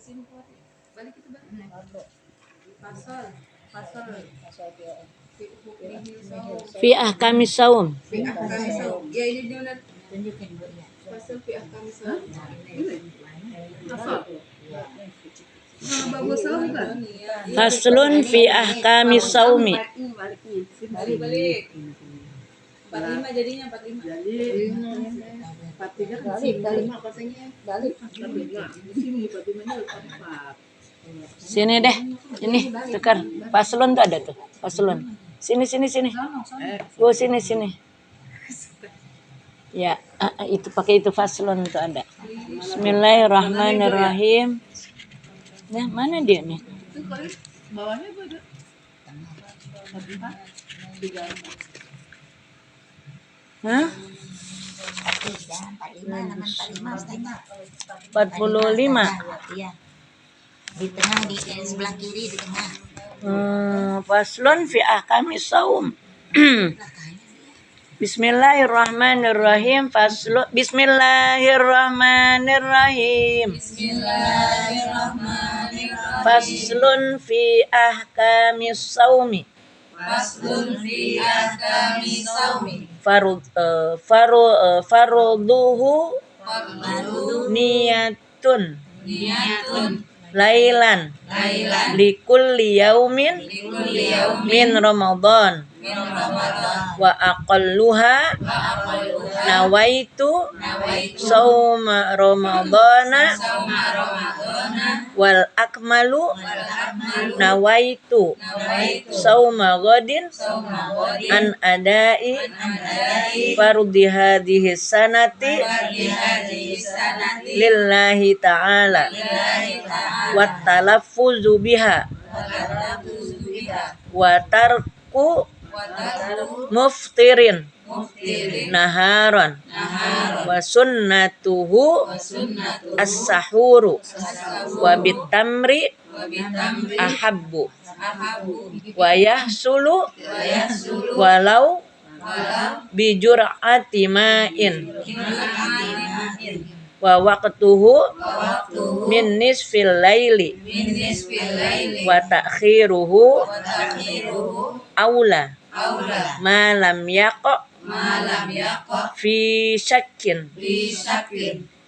Balik itu balik. Pasal Fi ahkamis saum. Ya ini dia tunjukin Bu ya. Pasal fi ahkamis saum. Faslun fi ahkamis saumi. Balik. 45 jadinya 45. Jadi 43 kan balik katanya. Balik. Sini deh. Ini tukar. Faslun tuh ada tuh. Faslun. Sini. Oh, sini. Ya, itu pakai itu faslun tuh ada. Bismillahirrahmanirrahim. Nah, mana dia nih? Bawahnya apa? Hah? 45. Iya. Di tengah, di sebelah kiri, di tengah. Faslun fi ahkamis saum. Bismillahirrahmanirrahim. Bismillahirrahmanirrahim. Faslun fi ahkamis saumi. Faruduhu niyatun lailan likulli yaumin min Ramadan wa aqalluha nawaitu sauma Ramadana wal akmalu nawaitu sauma ghadin an adai fardi hadhihi sanati lillahi ta'ala wa talaffuzu biha wa tarku muftirin naharan wa sunnatuhu as-sahuru wa bitamri ahabbu wa yahsulu walau bijur'ati ma'in wa waqtuhu min nisfil laili wa ta'khiruhu aula ma lam yaqa fi syakkin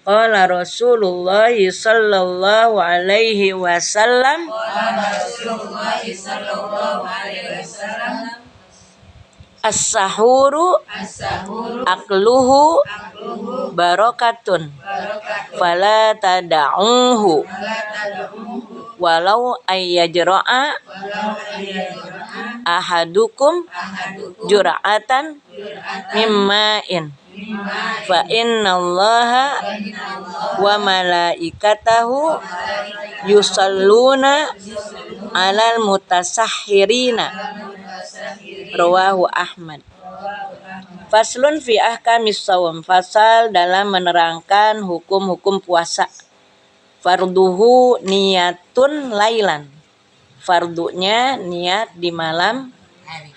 qala Rasulullah sallallahu alaihi wasallam as-sahuru akluhu barakatun fala tada'uhu walau ayyajra'a ahadukum jur'atan mimma'in fa innallaha wa malaikatahu yusalluna 'alal mutasahhirina rawahu Ahmad. Faslun fi ahkamis shaum. Fasal dalam menerangkan hukum-hukum puasa. Farduhu niyatun lailan. Fardunya niat di malam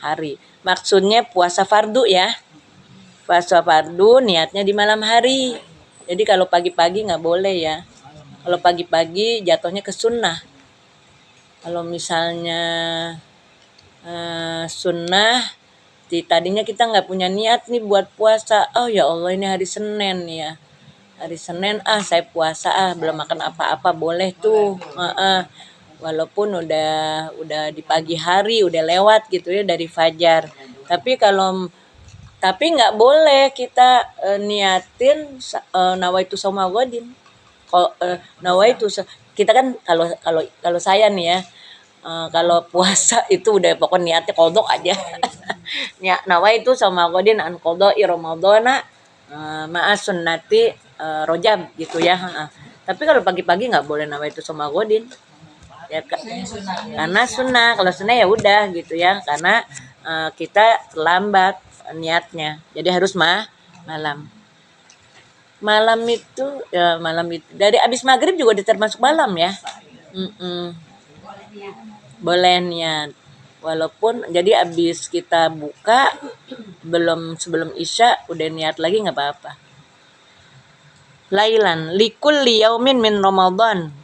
hari. Maksudnya puasa fardu ya. Puasa fardu niatnya di malam hari. Jadi kalau pagi-pagi nggak boleh ya. Kalau pagi-pagi jatuhnya ke sunnah. Kalau misalnya sunnah, tadinya kita nggak punya niat nih buat puasa. Oh ya Allah, ini hari Senin ya. Hari Senin saya puasa belum makan apa-apa, boleh tuh. Walaupun udah di pagi hari, udah lewat gitu ya dari fajar. Tapi nggak boleh kita niatin nawaitu sauma ghadin. Nawaitu kita kan kalau saya nih ya, kalau puasa itu udah pokoknya niatnya qodok aja. Nawaitu sauma ghadin an qodoi ramadhana ma'a sunnati rojab gitu ya. Tapi kalau pagi-pagi nggak boleh nawaitu sauma ghadin. Ya karena sunnah. Kalau sunnah ya udah gitu ya, karena kita terlambat niatnya. Jadi harus malam itu dari abis maghrib juga termasuk malam ya. Boleh niat walaupun jadi abis kita buka sebelum isya udah niat lagi nggak apa-apa. Lailan likulli yaumin min Ramadan.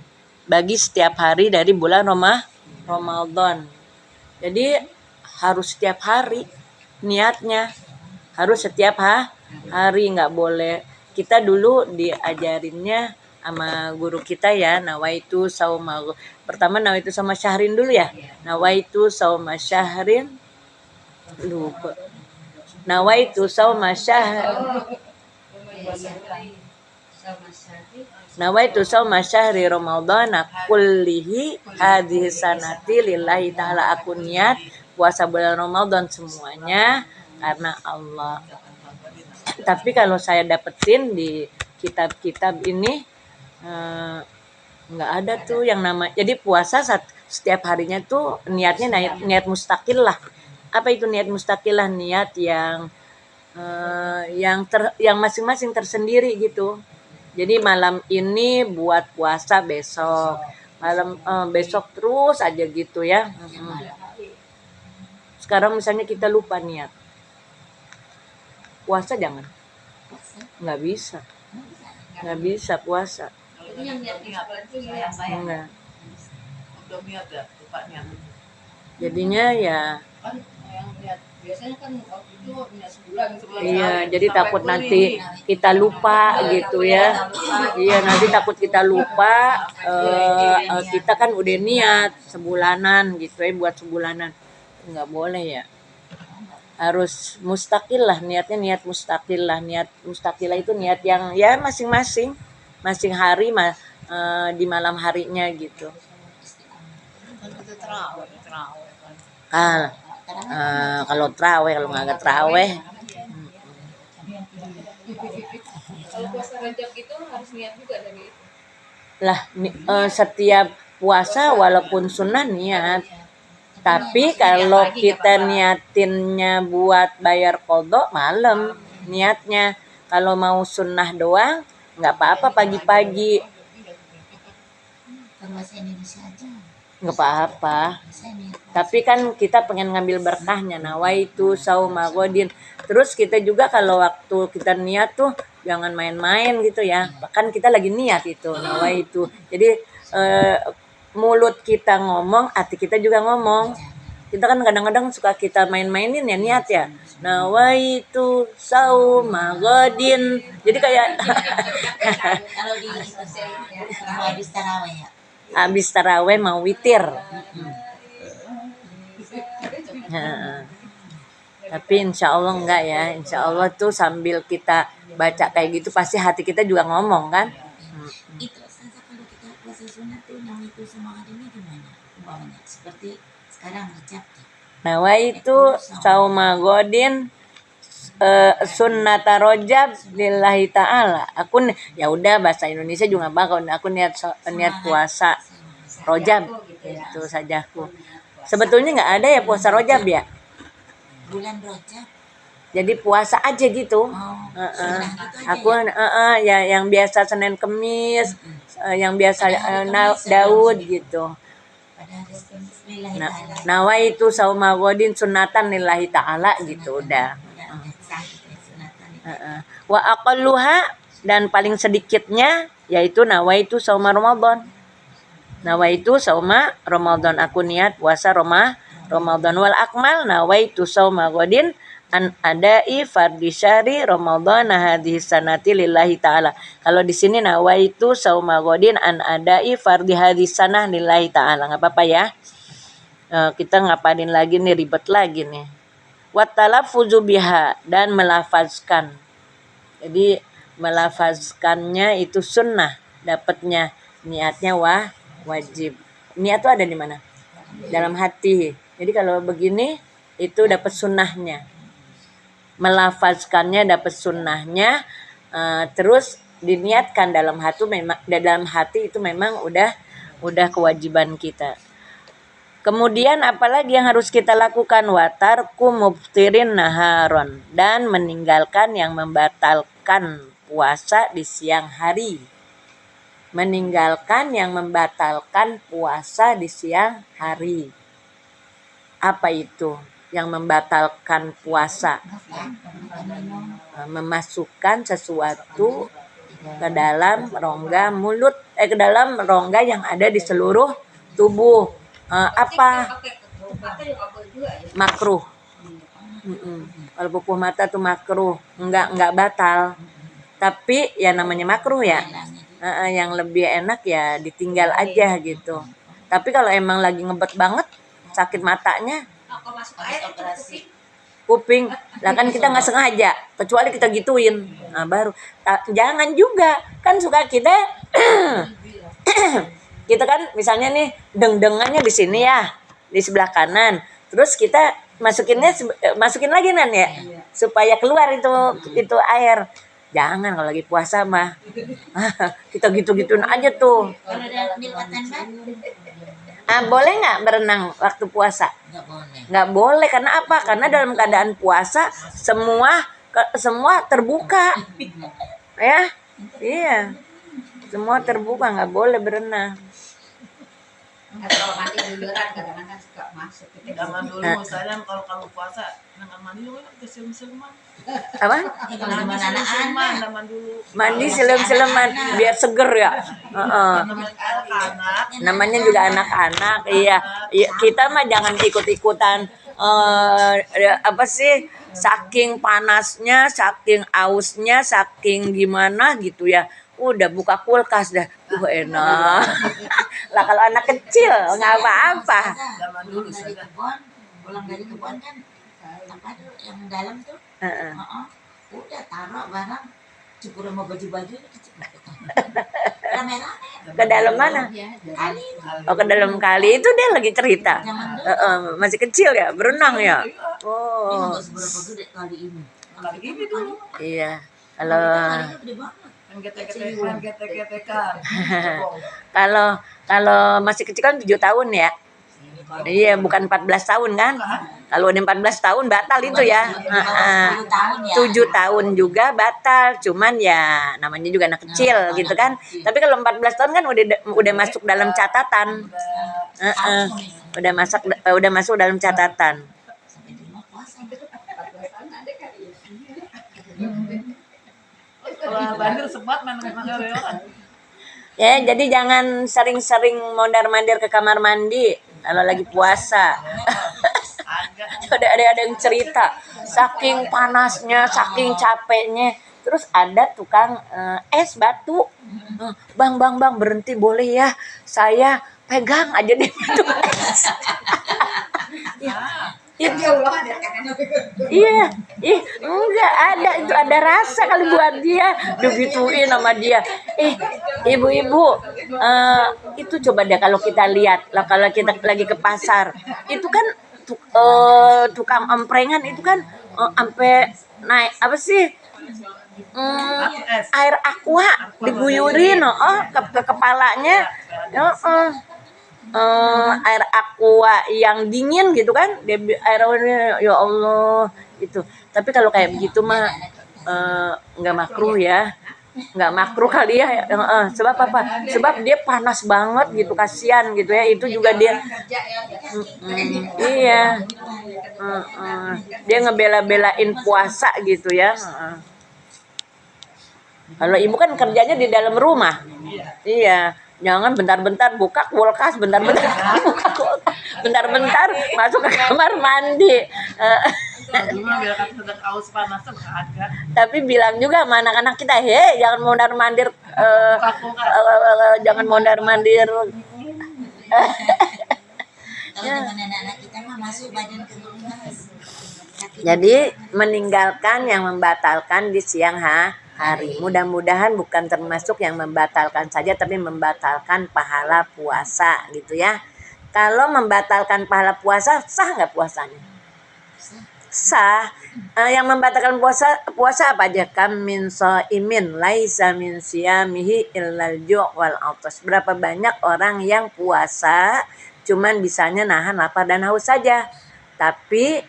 bagi setiap hari dari bulan Ramadan. Jadi harus setiap hari niatnya, harus setiap hari, nggak boleh. Kita dulu diajarinnya sama guru kita ya, nawaitu sauma. Pertama nawaitu sama syahrin dulu ya. Nawaitu sauma syahrin, lupa. Nawaitu sauma Nawaitu sauma syahri Ramadhana kullihi hadhihi sanati lillahi ta'ala. Aku niat puasa bulan Ramadan semuanya karena Allah. Tapi kalau saya dapetin di kitab-kitab ini nggak ada tuh yang nama. Jadi puasa setiap harinya tuh niatnya niat mustakil lah. Apa itu niat mustakil lah? Niat yang yang masing-masing tersendiri gitu. Jadi malam ini buat puasa besok, malam besok terus aja gitu ya. Sekarang misalnya kita lupa niat puasa, jangan, nggak bisa puasa. Jadi yang niat itu Enggak. udah niat ya, lupa niat. Jadinya ya Kan yang niat biasanya kan waktu itu niat sebulan iya, jadi takut nanti kita lupa gitu ya. Iya, nanti takut kita lupa. Kita kan udah niat sebulanan gitu ya, buat sebulanan. Nggak boleh ya. Harus mustakil lah niatnya, niat mustakil lah. Niat mustakil itu niat yang ya masing-masing hari di malam harinya gitu. Kalau terawih, kalau nggak terawih. Kalau puasa Rajab itu harus niat juga dari itu. Lah setiap puasa walaupun sunnah niat. Tapi kalau kita niatinnya buat bayar qadha malam niatnya. Kalau mau sunnah doang nggak apa-apa pagi-pagi. Bahasa Indonesia aja. Nggak apa-apa. Tapi kan kita pengen ngambil berkahnya, nawaitu sauma ghadin. Terus kita juga kalau waktu kita niat tuh jangan main-main gitu ya. Kan kita lagi niat itu, nawaitu. Jadi mulut kita ngomong, hati kita juga ngomong. Kita kan kadang-kadang suka kita main-mainin ya niat ya. Nawaitu sauma ghadin. Jadi kayak Kalau di habis tarawih ya. habis taraweh mau witir. Tapi insya Allah enggak ya. Insya Allah tuh sambil kita baca kayak gitu pasti hati kita juga ngomong kan. Itu Ustazah, kalau kita puasa sunat tuh yang itu sama adanya gimana? Umpamanya seperti sekarang Rajab. Nawaitu sauma ghadin sunnata Rajab lillahi ta'ala. Aku ya udah bahasa Indonesia juga bakal. Aku niat puasa Rajab itu sajaku. Sebetulnya nggak ada ya puasa Rajab ya. Bulan Rajab. Jadi puasa aja gitu. Aku ya yang biasa Senin Kemis, yang biasa Daud gitu. Nawaitu sauma ghadin sunnatan lillahi ta'ala gitu udah. Wa aqalluha, dan paling sedikitnya yaitu nawaitu sauma Ramadan. Nawaitu sauma Ramadan, aku niat puasa Ramadan. Wal akmal nawaitu sauma ghadin an adai fardhi syahri Ramadan hadhihi sanati lillahi ta'ala. Kalau di sini nawaitu sauma ghadin an adai fardhi hadhihi sanah lillahi ta'ala. Enggak apa-apa ya. Kita ngapalin lagi nih, ribet lagi nih. Wa talaffuzu biha, dan melafazkan. Jadi melafazkannya itu sunnah, dapatnya niatnya wajib. Niat itu ada di mana? Dalam hati. Jadi kalau begini itu dapat sunnahnya. Melafazkannya dapat sunnahnya, terus diniatkan dalam hati itu memang udah kewajiban kita. Kemudian apalagi yang harus kita lakukan? Watarku muftirin naharon, dan meninggalkan yang membatalkan puasa di siang hari. Meninggalkan yang membatalkan puasa di siang hari. Apa itu yang membatalkan puasa? Memasukkan sesuatu ke dalam rongga mulut ke dalam rongga yang ada di seluruh tubuh. Apa makruh. Kalau pupuh mata tuh makruh, enggak batal. Tapi ya namanya makruh ya. Yang lebih enak ya ditinggal aja gitu. Tapi kalau emang lagi ngebet banget sakit matanya, Habis operasi. kuping, lah kan kita nggak sengaja, kecuali kita gituin, nah baru. Jangan juga, kan suka kita kita kan misalnya nih deng-dengannya di sini ya, di sebelah kanan, terus kita masukin lagi Nan ya, supaya keluar itu air. Jangan kalau lagi puasa mah. Kita gitu-gituin aja tuh. Kalau dalam di luar tanban Boleh nggak berenang waktu puasa? nggak boleh. Nggak boleh, karena apa? Karena dalam keadaan puasa semua terbuka, ya, iya, semua terbuka, nggak boleh berenang. Kalau mandi duluan kadang-kadang suka masuk. Zaman dulu misalnya kalau puasa nggak mandi lu kan kesilem-sileman. Apa? Kalau zaman anak-anak Zaman dulu. Mandi silem-sileman biar seger ya. Anak-anak. Namanya juga anak-anak, iya. Kita mah jangan ikut-ikutan. Apa sih? Saking panasnya, saking ausnya, saking gimana gitu ya. Udah buka kulkas dah, enak. Lah kalau anak kecil nggak apa-apa. Zaman dulu pulang dari kebun kan apa tuh yang dalam tuh udah taruh barang cukur sama baju-baju rame-rame Ke dalam mana? kali Oh, ke dalam kali itu dia lagi cerita. zaman dulu Masih kecil ya, berenang ya. ini Oh, nggak seberapa gede kali ini. kali ini dulu. iya. Kalau Kalau kalinya gede banget. Main getek-getekan. kalau masih kecil kan 7 tahun ya. Iya, bukan 14 tahun kan? Kalau udah 14 tahun batal itu ya. 10 tahun ya. 7 tahun juga batal, cuman ya namanya juga anak kecil gitu kan. Tapi kalau 14 tahun kan udah masuk dalam catatan. Udah masuk dalam catatan. Sampai di rumah puasa. 14 tahun ada kali ya. Kalau banjir sebat main reolan. Ya, jadi jangan sering-sering mondar-mandir ke kamar mandi kalau lagi puasa. Ada yang cerita, saking panasnya, saking capeknya, terus ada tukang es batu. Bang, berhenti boleh ya? Saya pegang aja deh itu es. Jauh banget ya kan. Iya, enggak ada, itu ada rasa kali buat dia, digituin sama dia. Ibu-ibu, itu coba deh kalau kita lihat, lah kalau kita lagi ke pasar, itu kan tukang emprengan itu kan sampai naik apa sih? Air aqua diguyurin, ke kepalanya. Air aqua yang dingin gitu kan, air ya Allah itu. Tapi kalau kayak begitu mah nggak makruh ya, nggak makruh kali ya. Sebab apa? Sebab dia panas banget gitu, kasihan gitu ya. Itu juga dia iya, dia ngebela-belain puasa gitu ya. Kalau ibu kan kerjanya di dalam rumah, iya. Jangan bentar-bentar buka kulkas, bentar-bentar masuk ke kamar mandi. Dulu biar kata sedang aus panas tuh kagak. Tapi bilang juga sama anak-anak kita, jangan mondar-mandir, jangan mondar-mandir. Kalau zaman anak-anak kita mah masuk badan ke rumah. Jadi meninggalkan yang membatalkan di siang hari. Mudah-mudahan bukan termasuk yang membatalkan saja, tapi membatalkan pahala puasa gitu ya. Kalau membatalkan pahala puasa, sah nggak puasanya? Sah. Yang membatalkan puasa apa aja? Kam min shaimin laisa min siyamihi illal ju' wal 'athas. Berapa banyak orang yang puasa cuman bisanya nahan lapar dan haus saja. Tapi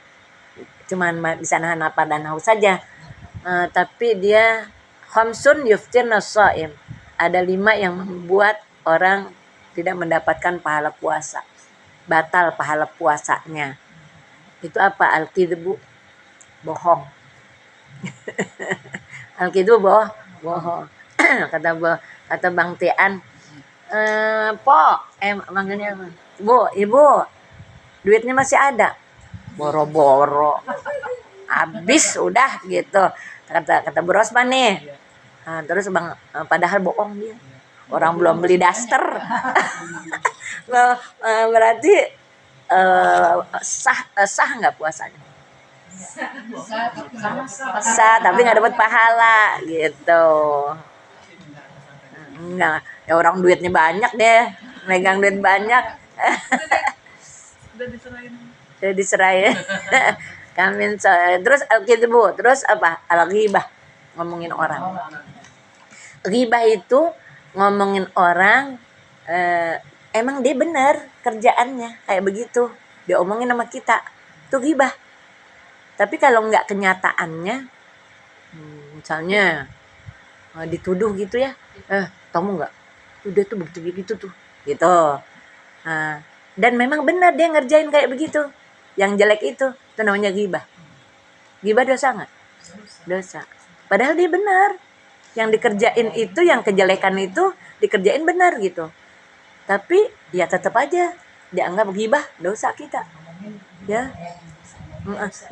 cuman bisa nahan lapar dan haus saja. Tapi dia khamsun yuftirna shaim. Ada 5 yang membuat orang tidak mendapatkan pahala puasa. Batal pahala puasanya. Itu apa? Al-kidbu, bohong. Al-kidbu bohong. Kata Bang Tian, Manggilnya apa? Ibu, duitnya masih ada? Boro-boro. Habis udah gitu. Kata Bu Rosman nih. Terus padahal bohong dia. Orang belum beli daster. Berarti sah nggak puasanya? Sah, tapi nggak dapat pahala gitu. Enggak, ya orang duitnya banyak deh, megang duit banyak. Udah diserahin. Terus gitu Bu, terus apa? Al-ghibah, ngomongin orang. Ghibah itu ngomongin orang, emang dia benar kerjaannya kayak begitu, dia omongin sama kita, itu ghibah. Tapi kalau nggak kenyataannya, misalnya dituduh gitu ya, kamu nggak, udah tuh begitu tuh, gitu. Dan memang benar dia ngerjain kayak begitu, yang jelek itu namanya ghibah. Ghibah dosa nggak? Dosa. Padahal dia benar, yang dikerjain itu, yang kejelekan itu dikerjain benar gitu. Tapi ya tetap aja dianggap ghibah, dosa kita. Ya.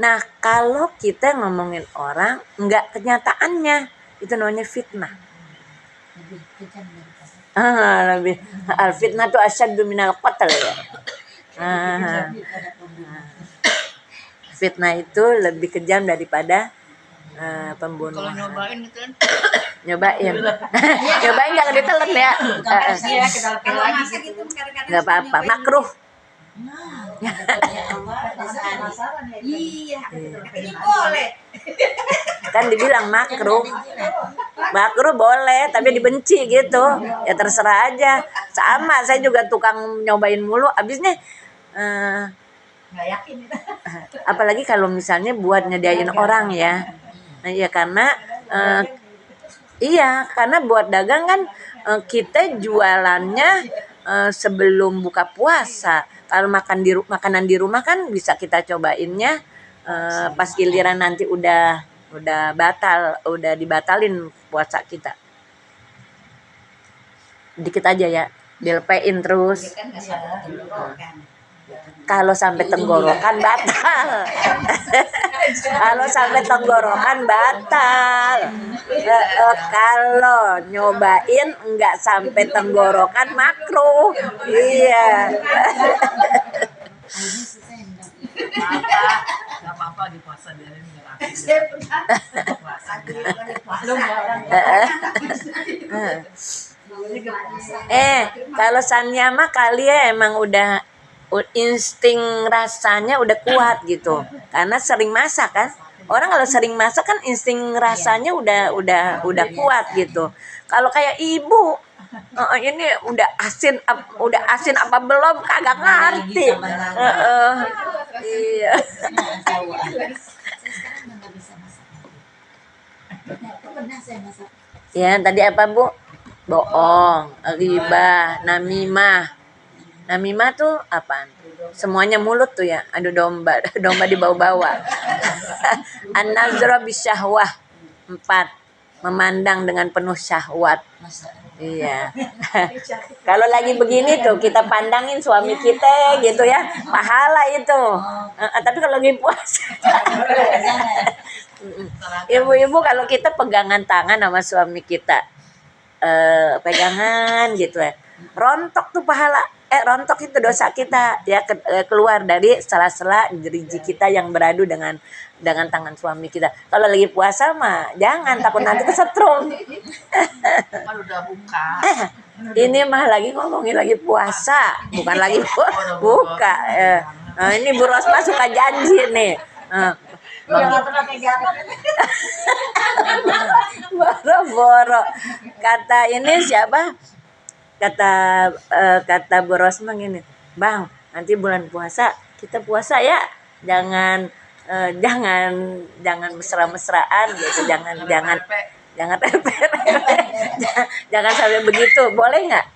Nah, kalau kita ngomongin orang nggak kenyataannya, itu namanya fitnah. Lebih al-fitnah itu asyaddu minal qatl ya. Fitnah itu lebih kejam daripada pembunuhan. Kalau nyobain gitu kan. Nyobain jangan ditelan ya. Iya, kita lepin lagi gitu. Nggak apa-apa, makruh. Iya, ini boleh. Kan dibilang makruh boleh, tapi dibenci gitu. Ya terserah aja. Sama, saya juga tukang nyobain mulu. Abisnya Nggak yakin. apalagi kalau misalnya buat nyediain orang ya. Nah, ya karena buat dagang kan kita jualannya sebelum buka puasa. Kalau makanan di rumah kan bisa kita cobainnya pas giliran nanti udah dibatalin puasa kita. Dikit aja ya, dilepein terus. Kalau sampai tenggorokan batal. Kalau sampai tenggorokan batal. Kalau nyobain enggak sampai tenggorokan makruh. Iya. Nggak apa-apa di puasa biarin ngerasain. Kalau Sania mah kali ya emang udah insting rasanya udah kuat gitu, karena sering masak kan. Orang kalau sering masak kan insting rasanya udah kuat gitu. Kalau kayak ibu ini udah asin apa belum kagak ngerti. Iya. Ya tadi apa Bu? Bohong, ghibah, namimah. Namimah tuh apaan? Semuanya mulut tuh ya. Aduh domba dibawa-bawa. An-nazra bisyahwah. 4. Memandang dengan penuh syahwat. Iya. Kalau lagi begini tuh kita pandangin suami kita gitu ya. Pahala itu. Tapi kalau lagi puasa. Ibu-ibu kalau kita pegangan tangan sama suami kita. Pegangan gitu ya. Rontok tuh pahala. Rontok itu dosa kita ya, keluar dari sela-sela jeriji kita yang beradu dengan tangan suami kita. Kalau lagi puasa mah jangan, takut nanti kesetrum. Kan udah buka. Ini mah lagi ngomongin lagi puasa, bukan lagi buka. Ini Bu Rosma suka janji nih. Boro-boro. Kata ini siapa? Kata Bu Rosma gini, Bang, nanti bulan puasa kita puasa ya, jangan mesra-mesraan gitu, jangan jangan sampai begitu, boleh nggak?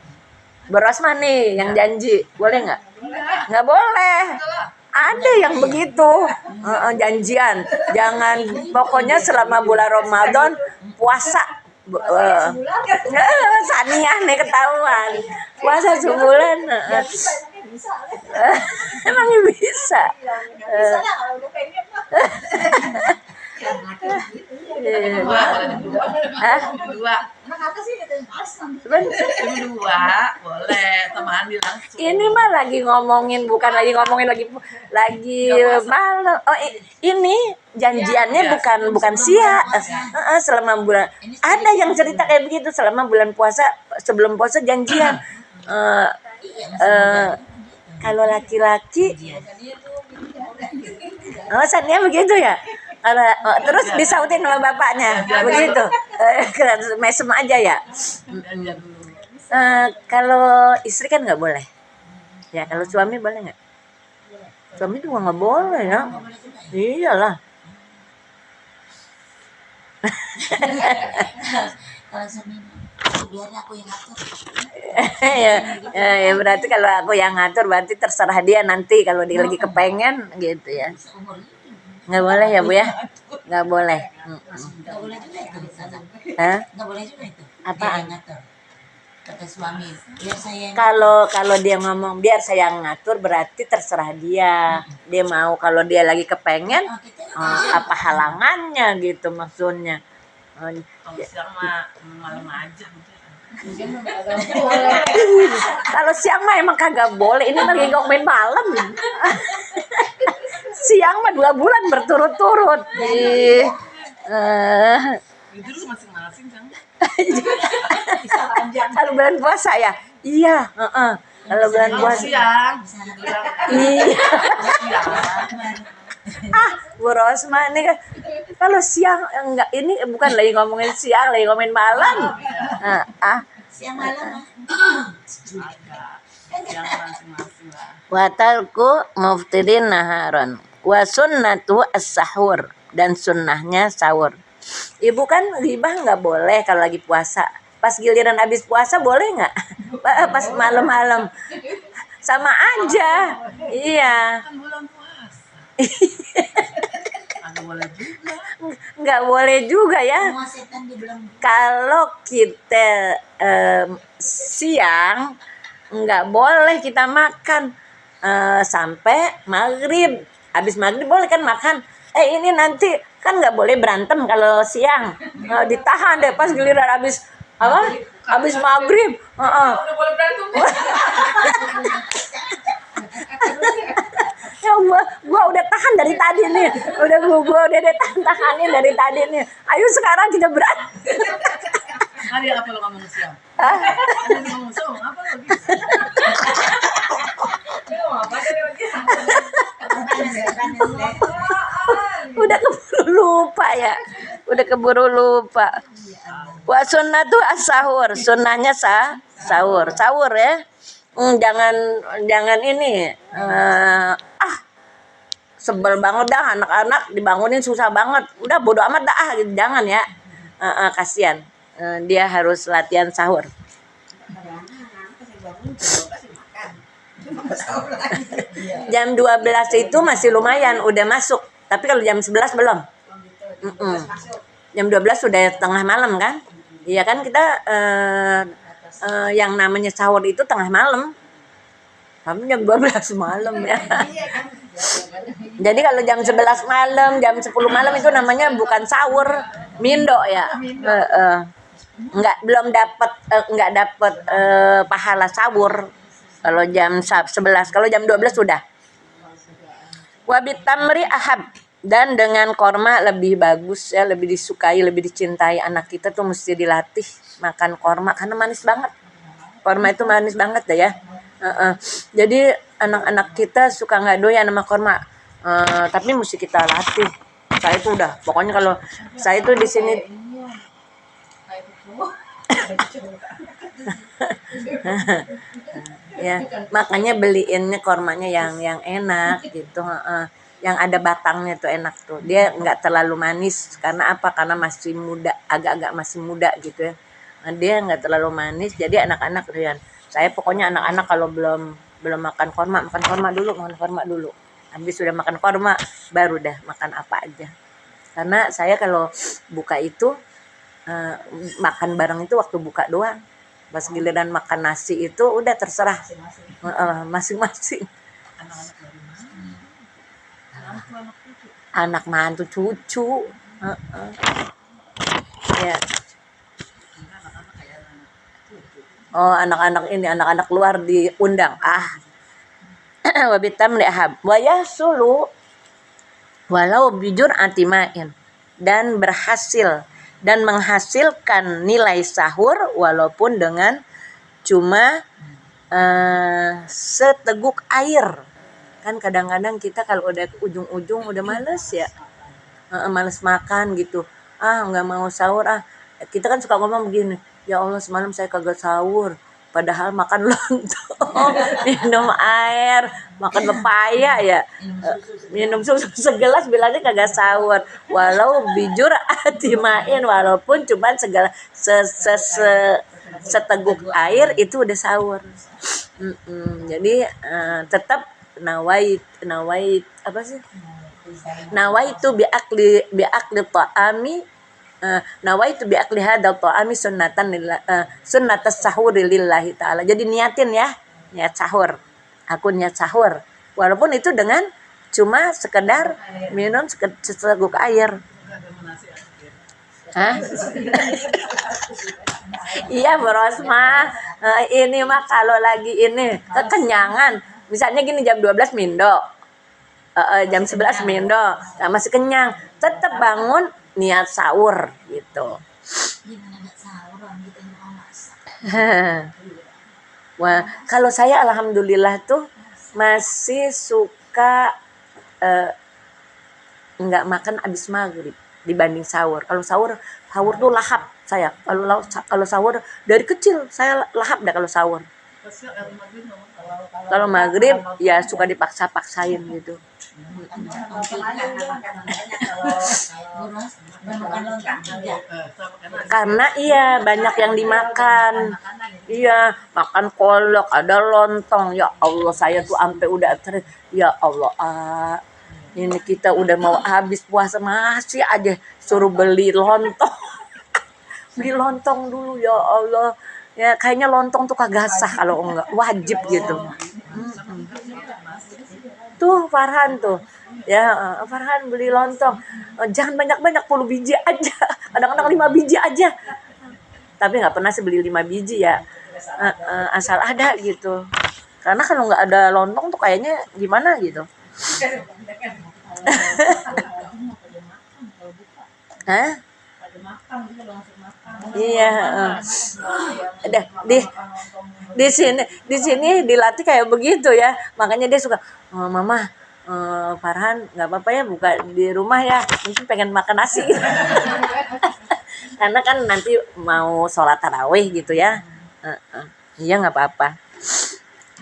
Bu Rosma nih yang janji, boleh nggak? Nggak boleh. Ada yang begitu janjian, jangan, pokoknya selama bulan Ramadan puasa Sebulan kan. Saniah nih ketahuan. Puasa sebulan. Ya bisa, emangnya bisa. Emangnya bisa. Bisa lah kalau udah pengen mah. Yang ngatur gitu. Iya. Dua, dua. Hah? Dua. Anak apa sih gitu? Pas nanti. Sebentar. Dua, boleh. Teman langsung. Ini mah lagi ngomongin, bukan lagi ngomongin lagi malam. Oh, ini janjiannya bukan siang. Selama bulan ada yang cerita kayak begitu, selama bulan puasa, sebelum puasa janjian. Kalau laki-laki, alasannya begitu ya. Kalau terus disautin sama bapaknya begitu. Mesem aja ya. Janjian dulu. Kalau istri kan nggak boleh. Ya kalau suami boleh nggak? Suami juga nggak boleh ya. Iyalah. Kalau suami biar aku yang ngatur. ya berarti kalau aku yang ngatur berarti terserah dia nanti kalau dia lagi kepengen gitu ya. Seumur hidup. Nggak boleh ya Bu ya? Nggak boleh. Nggak boleh juga itu. Hah? Nggak boleh juga itu. Apaan? Dia yang ngatur. Kata suami, biar saya yang Kalau dia ngomong biar saya yang ngatur berarti terserah dia. Dia mau kalau dia lagi kepengen apa halangannya gitu maksudnya. Kalau siang mah malam aja gitu. Kalau siang mah emang kagak boleh. Ini lagi ngomongin malam. Siang mah 2 bulan berturut-turut. Itu dulu masing-masing kan. Bisa panjang. Kalau bulan puasa ya. Iya, Kalau bulan Kalau puasa. siang, Iya. siang. Bu Rosma ini kan kalau siang enggak, ini bukan lagi ngomongin siang, lagi ngomongin malam. siang malam. Agak. Siang masing-masing lah. Wa tarku muftirin naharon wa sunnatu as-sahur, dan sunnahnya sahur. Ibu kan ghibah nggak boleh kalau lagi puasa. Pas giliran habis puasa boleh nggak? Pas malam-malam sama aja. Iya. Kan bulan puasa. Agak boleh juga. Nggak boleh juga ya. Semua setan dibilang Kalau kita siang nggak boleh kita makan sampai maghrib. Habis maghrib boleh kan makan. Ini nanti kan nggak boleh berantem kalau siang. Ditahan deh pas giliran habis apa? Habis maghrib. Udah boleh berantem. Ya gua udah tahan dari tadi nih. Gua udah tahanin dari tadi nih. Ayo sekarang kita berantem. Hari apa lo ngomong siang? Hah? Ada ngomong siang, apa lagi? Udah keburu lupa. Wa sunnatu as-sahur, sunnahnya sahur ya. Jangan ini sebel banget dah anak-anak dibangunin susah banget. Udah bodo amat dah gitu. Jangan ya. Kasihan. Dia harus latihan sahur. Jam 12 itu masih lumayan udah masuk. Tapi kalau jam 11 belum. Jam 12 sudah tengah malam kan? Iya kan kita yang namanya sahur itu tengah malam. Kami jam 12 malam ya. Jadi kalau jam 11 malam, jam 10 malam itu namanya bukan sahur, mindo ya. Belum dapat pahala sahur kalau jam 11. Kalau jam 12 sudah. Wabit tamri ahab, dan dengan korma lebih bagus ya, lebih disukai, lebih dicintai. Anak kita tuh mesti dilatih makan korma karena manis banget. Korma itu manis banget dah ya. Jadi anak-anak kita suka nggak doyan sama korma, tapi mesti kita latih. Saya tuh udah, pokoknya kalau saya tuh di sini ya makanya beliinnya kormanya yang enak gitu, yang ada batangnya tuh enak tuh. Dia nggak terlalu manis karena apa? Karena masih muda, agak-agak masih muda gitu ya. Dia nggak terlalu manis, jadi anak-anak doyan. Saya pokoknya anak-anak kalau belum makan korma dulu. Habis sudah makan korma baru dah makan apa aja. Karena saya kalau buka itu eh, makan bareng itu waktu buka doang. Pas giliran makan nasi itu udah terserah masing-masing. Anak-anak dari mana? Anak cucu. Anak mantu cucu. Ya. Anak-anak kayak anak cucu. Oh, anak-anak ini anak-anak luar diundang. Wabitam li'ahab wa yasulu walau bijur antimain, dan berhasil dan menghasilkan nilai sahur walaupun dengan cuma seteguk air. Kan kadang-kadang kita kalau udah ujung-ujung udah males ya, males makan gitu, nggak mau sahur. Kita kan suka ngomong begini, ya Allah semalam saya kagak sahur, padahal makan lontong, minum air, makan pepaya ya, minum susu segelas bilangnya kagak sahur. Walau bijur atimain, walaupun cuman seteguk air itu udah sahur. Jadi tetap nawait apa sih? Nawaitu biakli ta'ami nawaitu biakli hadal ta'ami sunnatas sahuri lillahi ta'ala. Jadi niatin ya, niat sahur. Aku niat sahur. Walaupun itu dengan cuma sekedar minum seteguk air. Hah? Iya Rosma, ini mah kalau lagi ini kekenyangan, misalnya gini jam 12 mindo, jam 11 mindo, masih kenyang, tetap bangun niat sahur gitu. Gimana nggak sahur orang kita yang mau masak. Wah, kalau saya alhamdulillah tuh masih suka nggak makan abis maghrib dibanding sahur. Kalau sahur tuh lahap saya. Kalau sahur dari kecil saya lahap dah kalau sahur. Kalau maghrib ya suka dipaksa-paksain gitu. Karena iya banyak yang dimakan. Iya, makan kolak, ada lontong. Ya Allah, saya tuh sampai udah ya Allah, ini kita udah mau habis puasa masih aja suruh beli lontong. Beli lontong dulu ya Allah. Ya kayaknya lontong tuh kagak sah kalau enggak, wajib gitu. Tuh Farhan tuh. Ya, Farhan beli lontong. Jangan banyak-banyak, 10 biji aja. Kadang-kadang 5 biji aja. Tapi enggak pernah sih beli 5 biji ya. Asal ada gitu. Karena kalau enggak ada lontong tuh kayaknya gimana gitu. Hah? Iya, di sini dilatih kayak begitu ya, makanya dia suka, mama, Farhan nggak apa-apa ya buka di rumah ya, mungkin pengen makan nasi. Karena kan nanti mau sholat tarawih gitu ya, iya nggak apa-apa.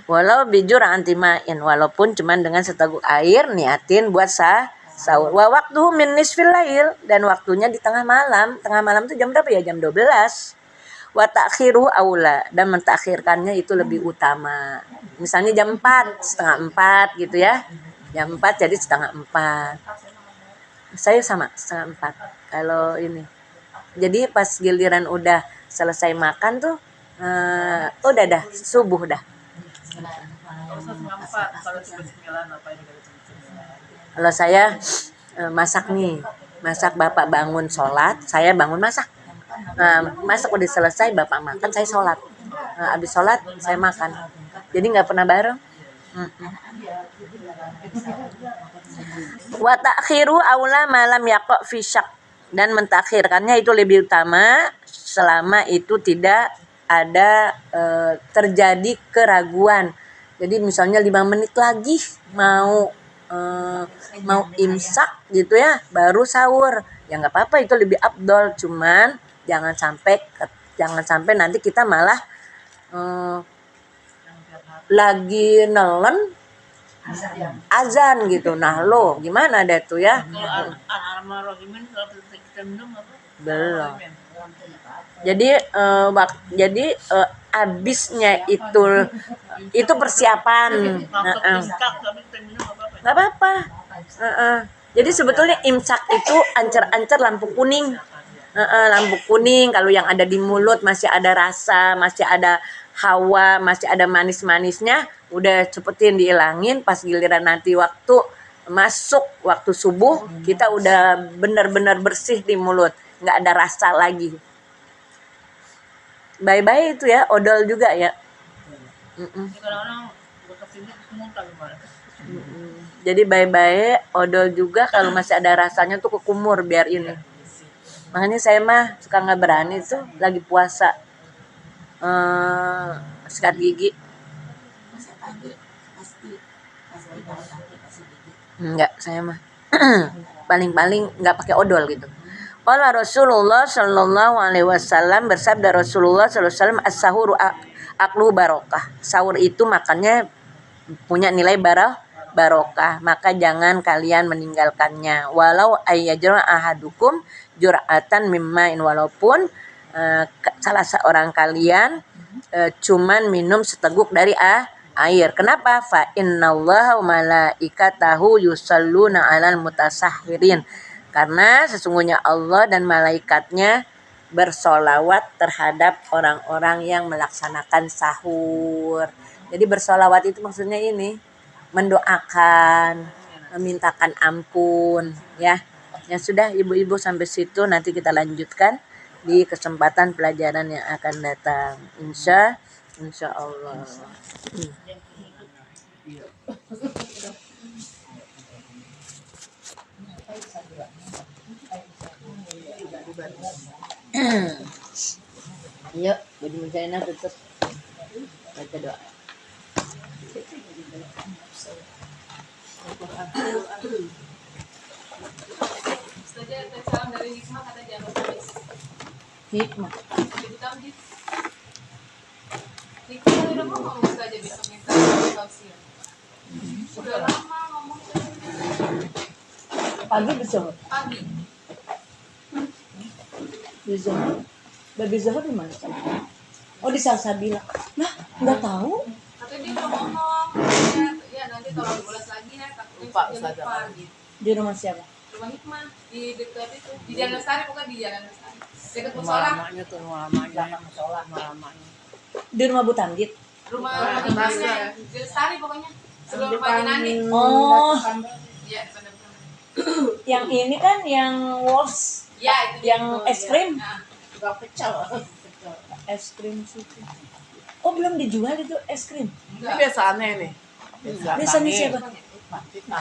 Walau bijur antimain, walaupun cuman dengan seteguk air niatin buat sahur. Wa waktu min nisfil lail, dan waktunya di tengah malam. Tengah malam itu jam berapa ya? Jam 12. Wa ta'khiru aula, dan mentakhirkannya itu lebih utama. Misalnya jam 4, setengah 4 gitu ya. Jam 4 jadi setengah 4. Saya sama setengah 4 kalau ini. Jadi pas giliran udah selesai makan tuh udah dah subuh dah. Kalau saya masak nih, bapak bangun sholat, saya bangun masak. Masak udah selesai, bapak makan, saya sholat. Habis sholat saya makan. Jadi nggak pernah bareng. Wa ta'khiru aula malam yaqa fi syak, dan mentakhirkannya itu lebih utama selama itu tidak ada terjadi keraguan. Jadi misalnya 5 menit lagi mau imsak gitu ya, baru sahur. Ya nggak apa-apa, itu lebih afdol. Cuman jangan sampai nanti kita malah lagi nelen azan gitu. Nah lo gimana deh tuh ya? Belum. Jadi habisnya itu persiapan. Nggak apa-apa. Jadi sebetulnya imsak itu ancer-ancer lampu kuning. lampu kuning. Kalau yang ada di mulut masih ada rasa, masih ada hawa, masih ada manis-manisnya, udah cepetin dihilangin. Pas giliran nanti waktu masuk waktu subuh, kita udah benar-benar bersih di mulut, nggak ada rasa lagi. Bye-bye itu ya, odol juga ya. Kadang-kadang gue kesini muntah gimana. Jadi bye-bye odol juga kalau masih ada rasanya tuh kekumur biar ini. Makanya saya mah suka nggak berani tuh lagi puasa sikat gigi. Masa pagi pasti bangun pagi pasti gigi. Enggak, saya mah paling-paling nggak pakai odol gitu. Qala Rasulullah sallallahu alaihi wasallam, bersabda Rasulullah sallallahu alaihi wasallam, as-sahuru aklu barokah. Sahur itu makannya punya nilai barokah, maka jangan kalian meninggalkannya. Walau ayyajra ahadukum jur'atan mimma'in, walaupun salah seorang kalian cuman minum seteguk dari air. Kenapa? Fa innallaha wa malaikatahu yusalluna 'alal mutasahhirin. Karena sesungguhnya Allah dan malaikatnya bersolawat terhadap orang-orang yang melaksanakan sahur. Jadi bersolawat itu maksudnya ini, mendoakan, memintakan ampun, ya. Ya sudah ibu-ibu, sampai situ, nanti kita lanjutkan di kesempatan pelajaran yang akan datang. Insya Allah. Yuk, Budi Mujaina tutup baca doa. Saja salam dari Hikmah, kata jangan habis. Hikmah. Ibu Tamjid. Hikmah udah ngomong saja besok minta tausiah. Udah lama ngomong Pagi besok. pagi. Di Zohor. Babi Zohor di mana? Oh, di Salsabila. Nah, nggak tahu. Katanya dia udah ngomong, ya nanti tolong diulas lagi ya, takutnya Lupa, dia Ustazah. lupa gitu. Di rumah siapa? Rumah Hikmah di dekat itu, di Jalan Lestari, pokoknya di Jalan Lestari. Dekat musola. Rumah lamanya. Di rumah Bu Tamjid. Rumah Hikmahnya di Lestari pokoknya. Sebelum Pak Nani. Oh, Iya, depan. yang ini kan yang Walls, Ya, itu yang dia. es krim. Nah, Tukang pecel. Es krim situ. Oh, belum dijual itu es krim. Ini enggak. biasa aneh nih. Besannya siapa? Kita.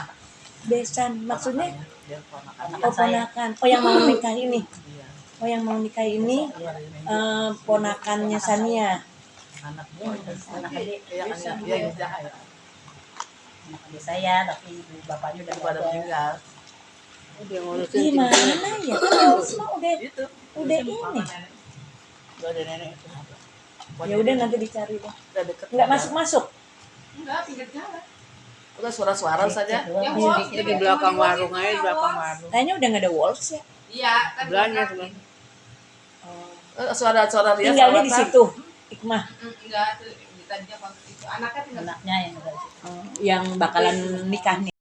Besan. Maksudnya Dia ponakan. oh, ponakan. Oh, yang mau nikah ini. Iya. Oh, yang mau nikah ini ponakannya Sania. Anak adik. Iya kan dia jahat ya. Adik saya, tapi bapaknya udah Pada meninggal. Gimana ya? Kan Walls mah udah Itu. ini. Udah ada nenek itu. Ya udah, nanti dicari deh. Udah deket. Nggak masuk. Enggak, pinggir jalan. Udah suara-suara saja. Yang Iya, Walls, di dia kayak belakang cuma di warung Walls aja, itu, di belakang Walls. warung. Kayaknya udah nggak ada Walls ya. Iya, kan Belanja belakang. teman. Suara-suara dia. Tinggalnya di salawatan. situ. Hikmah. Enggak, tuh tadinya waktu itu anaknya tinggal Anaknya yang udah Yang bakalan nikah nih.